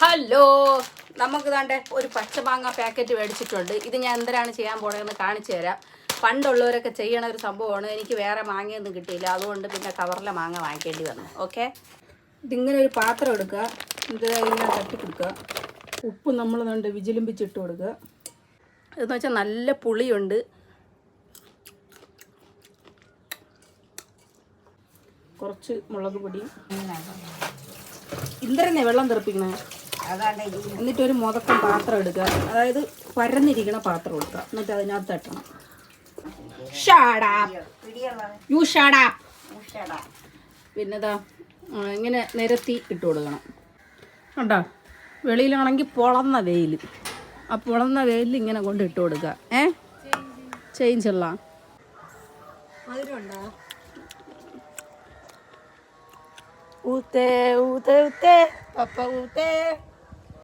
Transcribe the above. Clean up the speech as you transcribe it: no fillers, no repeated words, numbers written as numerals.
Hello, നമുക്ക് ദാണ്ടെ ഒരു പച്ചമാങ്ങ packet മേടിച്ചിട്ടുണ്ട്. ഇത് ഞാൻ എന്തിനാണ് ചെയ്യാൻ പോണതെന്ന് കാണിച്ചു തരാം. പണ്ടുള്ളവരൊക്കെ ചെയ്യണ ഒരു സംഭവമാണ്. എനിക്ക് വേറെ മാങ്ങയൊന്നും കിട്ടിയില്ല, അതുകൊണ്ട് പിന്നെ കവറിലെ മാങ്ങ വാങ്ങിക്കേണ്ടി വന്നു. ഓക്കെ, ഇതിങ്ങനെ ഒരു പാത്രം എടുക്കുക, ഇത് ഇങ്ങനെ തട്ടിക്കൊടുക്കുക. ഉപ്പ് നമ്മൾ കണ്ട് വിജിലിമ്പിച്ചിട്ട് കൊടുക്കുക. എന്ന് വെച്ചാൽ നല്ല പുളിയുണ്ട്. കുറച്ച് മുളക് പൊടി. ഇന്തരന്നെ വെള്ളം തെറിപ്പിക്കണേ. എന്നിട്ട് ഒരു മുതക്കം പാത്രം എടുക്കുക, അതായത് പരന്നിരിക്കണ പാത്രം എടുക്കുക. എന്നിട്ട് അതിനകത്ത് തട്ടണം. പിന്നെതാ ഇങ്ങനെ നിരത്തി ഇട്ട് കൊടുക്കണം. കണ്ടോ, വെളിയിലാണെങ്കിൽ പൊളന്ന വെയിൽ. ആ പൊളന്ന വെയിലിൽ ഇങ്ങനെ കൊണ്ട് ഇട്ട് കൊടുക്കുക. ചേഞ്ചുള്ള ഊത്തേ ഊത്തേ ഊത്തേ പപ്പ ഊത്തേ.